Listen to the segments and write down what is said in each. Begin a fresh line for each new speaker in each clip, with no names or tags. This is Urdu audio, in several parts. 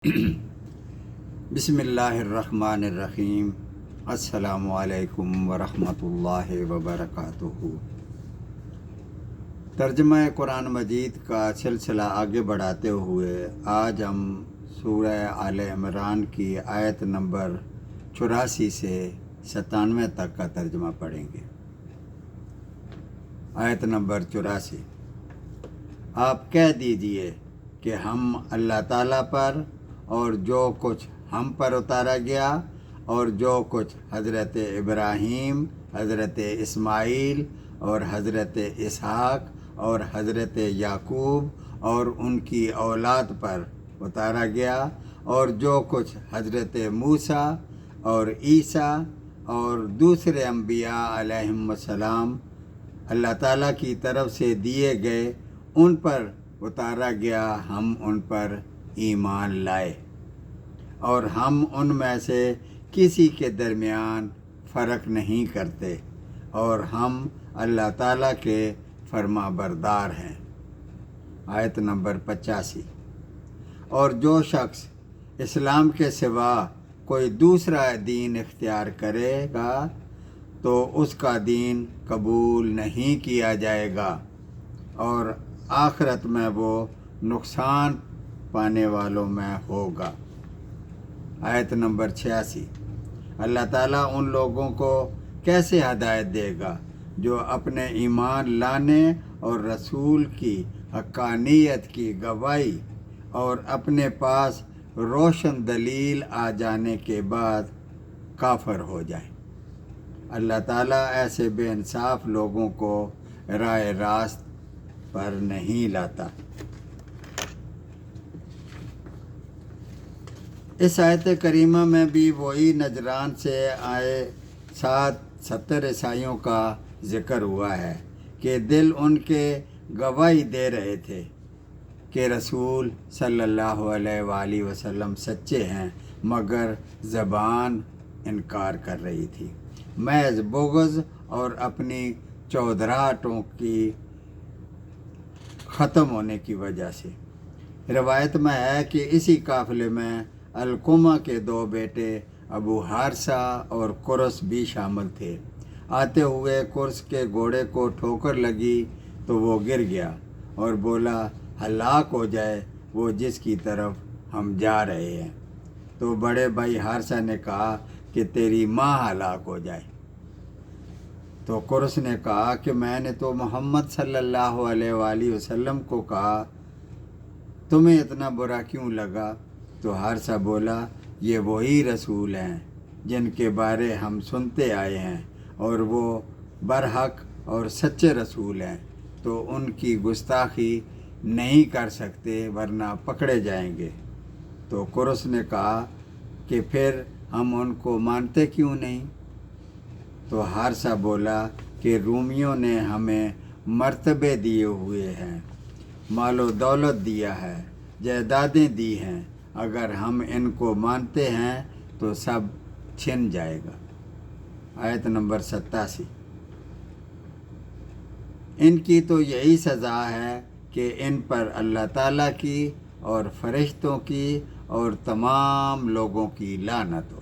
بسم اللہ الرحمن الرحیم۔ السلام علیکم ورحمۃ اللہ وبرکاتہ۔ ترجمہ قرآن مجید کا سلسلہ آگے بڑھاتے ہوئے آج ہم سورہ آل عمران کی آیت نمبر 84 سے 97 تک کا ترجمہ پڑھیں گے۔ آیت نمبر 84۔ آپ کہہ دیجئے کہ ہم اللہ تعالیٰ پر اور جو کچھ ہم پر اتارا گیا اور جو کچھ حضرت ابراہیم، حضرت اسماعیل اور حضرت اسحاق اور حضرت یعقوب اور ان کی اولاد پر اتارا گیا اور جو کچھ حضرت موسیٰ اور عیسیٰ اور دوسرے انبیاء علیہم السلام اللہ تعالیٰ کی طرف سے دیے گئے ان پر اتارا گیا، ہم ان پر ایمان لائے اور ہم ان میں سے کسی کے درمیان فرق نہیں کرتے اور ہم اللہ تعالیٰ کے فرما بردار ہیں۔ آیت نمبر 85۔ اور جو شخص اسلام کے سوا کوئی دوسرا دین اختیار کرے گا تو اس کا دین قبول نہیں کیا جائے گا اور آخرت میں وہ نقصان پانے والوں میں ہوگا۔ آیت نمبر 86۔ اللہ تعالیٰ ان لوگوں کو کیسے ہدایت دے گا جو اپنے ایمان لانے اور رسول کی حقانیت کی گواہی اور اپنے پاس روشن دلیل آ جانے کے بعد کافر ہو جائیں۔ اللہ تعالیٰ ایسے بے انصاف لوگوں کو راہ راست پر نہیں لاتا۔ اس آیت کریمہ میں بھی وہی نجران سے آئے 70 عیسائیوں کا ذکر ہوا ہے کہ دل ان کے گواہی دے رہے تھے کہ رسول صلی اللہ علیہ وآلہ وسلم سچے ہیں، مگر زبان انکار کر رہی تھی، محض بغض اور اپنی چودراہٹوں کی ختم ہونے کی وجہ سے۔ روایت میں ہے کہ اسی قافلے میں علقمہ کے 2 بیٹے ابو حارثہ اور قرس بھی شامل تھے۔ آتے ہوئے قرس کے گھوڑے کو ٹھوکر لگی تو وہ گر گیا اور بولا، ہلاک ہو جائے وہ جس کی طرف ہم جا رہے ہیں۔ تو بڑے بھائی حارثہ نے کہا کہ تیری ماں ہلاک ہو جائے۔ تو قرس نے کہا کہ میں نے تو محمد صلی اللہ علیہ وآلہ وسلم کو کہا، تمہیں اتنا برا کیوں لگا؟ تو حارثہ بولا، یہ وہی رسول ہیں جن کے بارے ہم سنتے آئے ہیں اور وہ برحق اور سچے رسول ہیں، تو ان کی گستاخی نہیں کر سکتے ورنہ پکڑے جائیں گے۔ تو قرس نے کہا کہ پھر ہم ان کو مانتے کیوں نہیں؟ تو حارثہ بولا کہ رومیوں نے ہمیں مرتبے دیے ہوئے ہیں، مال و دولت دیا ہے، جائیدادیں دی ہیں، اگر ہم ان کو مانتے ہیں تو سب چھن جائے گا۔ آیت نمبر 87۔ ان کی تو یہی سزا ہے کہ ان پر اللہ تعالیٰ کی اور فرشتوں کی اور تمام لوگوں کی لعنت ہو۔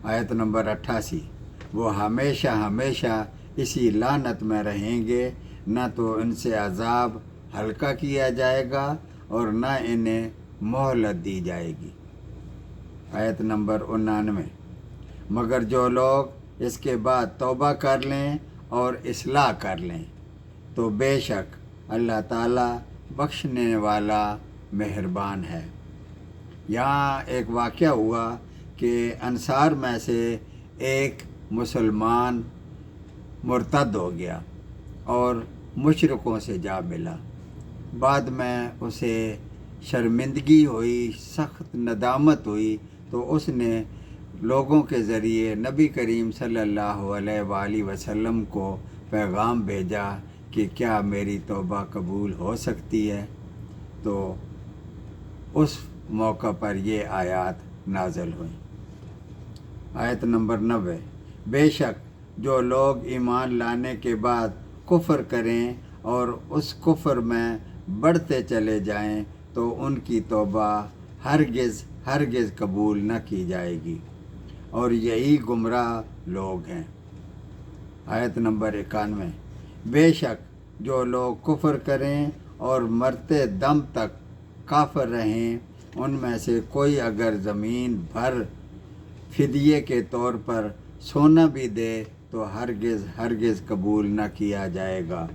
آیت نمبر 88۔ وہ ہمیشہ ہمیشہ اسی لعنت میں رہیں گے، نہ تو ان سے عذاب ہلکا کیا جائے گا اور نہ انہیں مہلت دی جائے گی۔ آیت نمبر 99۔ مگر جو لوگ اس کے بعد توبہ کر لیں اور اصلاح کر لیں تو بے شک اللہ تعالیٰ بخشنے والا مہربان ہے۔ یہاں ایک واقعہ ہوا کہ انصار میں سے ایک مسلمان مرتد ہو گیا اور مشرکوں سے جا ملا۔ بعد میں اسے شرمندگی ہوئی، سخت ندامت ہوئی، تو اس نے لوگوں کے ذریعے نبی کریم صلی اللہ علیہ وآلہ وسلم کو پیغام بھیجا کہ کیا میری توبہ قبول ہو سکتی ہے؟ تو اس موقع پر یہ آیات نازل ہوئیں۔ آیت نمبر 90۔ بے شک جو لوگ ایمان لانے کے بعد کفر کریں اور اس کفر میں بڑھتے چلے جائیں تو ان کی توبہ ہرگز ہرگز قبول نہ کی جائے گی، اور یہی گمراہ لوگ ہیں۔ آیت نمبر 91، بے شک جو لوگ کفر کریں اور مرتے دم تک کافر رہیں، ان میں سے کوئی اگر زمین بھر فدیے کے طور پر سونا بھی دے تو ہرگز ہرگز قبول نہ کیا جائے گا۔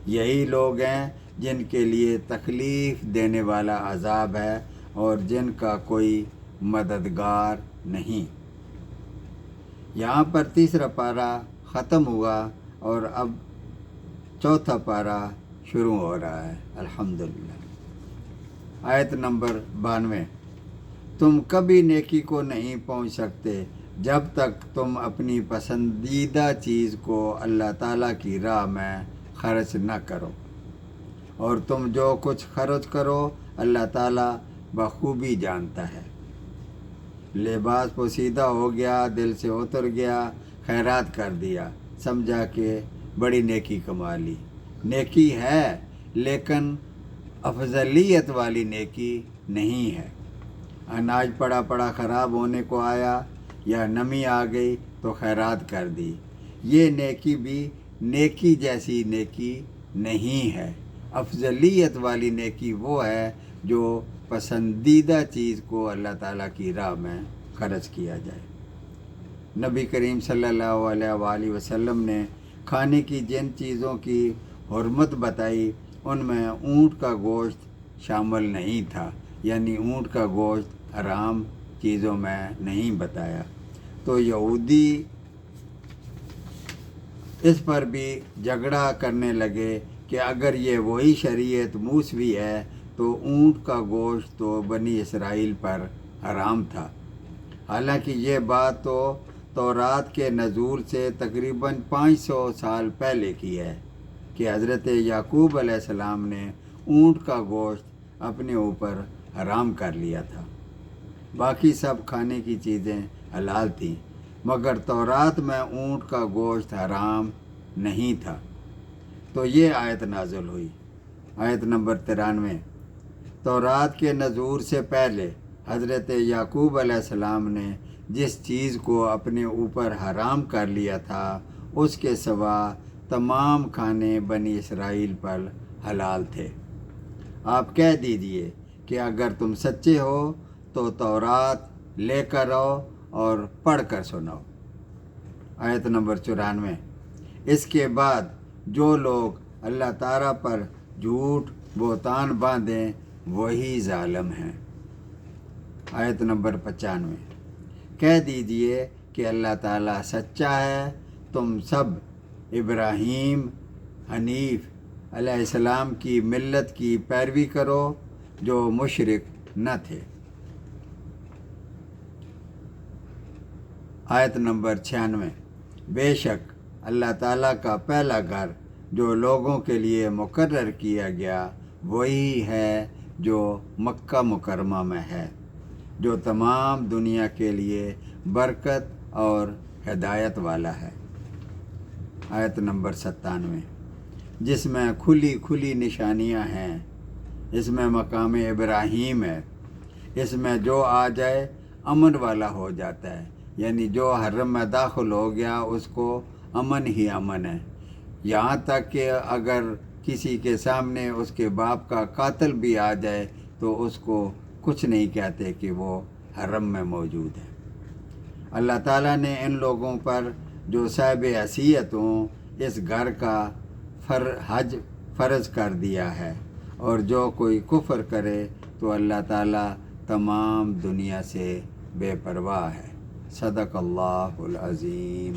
یہی لوگ ہیں جن کے لیے تکلیف دینے والا عذاب ہے اور جن کا کوئی مددگار نہیں۔ یہاں پر تیسرا پارہ ختم ہوا اور اب چوتھا پارہ شروع ہو رہا ہے۔ الحمدللہ۔ آیت نمبر 92، تم کبھی نیکی کو نہیں پہنچ سکتے جب تک تم اپنی پسندیدہ چیز کو اللہ تعالیٰ کی راہ میں خرچ نہ کرو، اور تم جو کچھ خرچ کرو اللہ تعالیٰ بخوبی جانتا ہے۔ لباس پوشیدہ ہو گیا، دل سے اتر گیا، خیرات کر دیا، سمجھا کہ بڑی نیکی کما لی۔ نیکی ہے لیکن افضلیت والی نیکی نہیں ہے۔ اناج پڑا پڑا خراب ہونے کو آیا یا نمی آ گئی تو خیرات کر دی، یہ نیکی بھی نیکی جیسی نیکی نہیں ہے۔ افضلیت والی نیکی وہ ہے جو پسندیدہ چیز کو اللہ تعالیٰ کی راہ میں خرچ کیا جائے۔ نبی کریم صلی اللہ علیہ وآلہ وسلم نے کھانے کی جن چیزوں کی حرمت بتائی ان میں اونٹ کا گوشت شامل نہیں تھا، یعنی اونٹ کا گوشت حرام چیزوں میں نہیں بتایا۔ تو یہودی اس پر بھی جھگڑا کرنے لگے کہ اگر یہ وہی شریعت موسوی ہے تو اونٹ کا گوشت تو بنی اسرائیل پر حرام تھا، حالانکہ یہ بات تو تورات کے نزول سے تقریباً 500 سال پہلے کی ہے کہ حضرت یعقوب علیہ السلام نے اونٹ کا گوشت اپنے اوپر حرام کر لیا تھا۔ باقی سب کھانے کی چیزیں حلال تھیں، مگر تورات میں اونٹ کا گوشت حرام نہیں تھا۔ تو یہ آیت نازل ہوئی۔ آیت نمبر 93، تورات کے نزول سے پہلے حضرت یعقوب علیہ السلام نے جس چیز کو اپنے اوپر حرام کر لیا تھا اس کے سوا تمام کھانے بنی اسرائیل پر حلال تھے۔ آپ کہہ دیجئے کہ اگر تم سچے ہو تو تورات لے کر آؤ اور پڑھ کر سناؤ۔ آیت نمبر 94، اس کے بعد جو لوگ اللہ تعالیٰ پر جھوٹ بہتان باندھیں وہی ظالم ہیں۔ آیت نمبر 95، کہہ دیجئے کہ اللہ تعالیٰ سچا ہے، تم سب ابراہیم حنیف علیہ السلام کی ملت کی پیروی کرو جو مشرک نہ تھے۔ آیت نمبر 96، بے شک اللہ تعالیٰ کا پہلا گھر جو لوگوں کے لیے مقرر کیا گیا وہی ہے جو مکہ مکرمہ میں ہے، جو تمام دنیا کے لیے برکت اور ہدایت والا ہے۔ آیت نمبر 97، جس میں کھلی کھلی نشانیاں ہیں، اس میں مقام ابراہیم ہے، اس میں جو آ جائے امن والا ہو جاتا ہے، یعنی جو حرم میں داخل ہو گیا اس کو امن ہی امن ہے، یہاں تک کہ اگر کسی کے سامنے اس کے باپ کا قاتل بھی آ جائے تو اس کو کچھ نہیں کہتے کہ وہ حرم میں موجود ہے۔ اللہ تعالیٰ نے ان لوگوں پر جو صاحب حیثیت ہوں اس گھر کا حج فرض کر دیا ہے، اور جو کوئی کفر کرے تو اللہ تعالیٰ تمام دنیا سے بے پرواہ ہے۔ صدق اللہ العظیم۔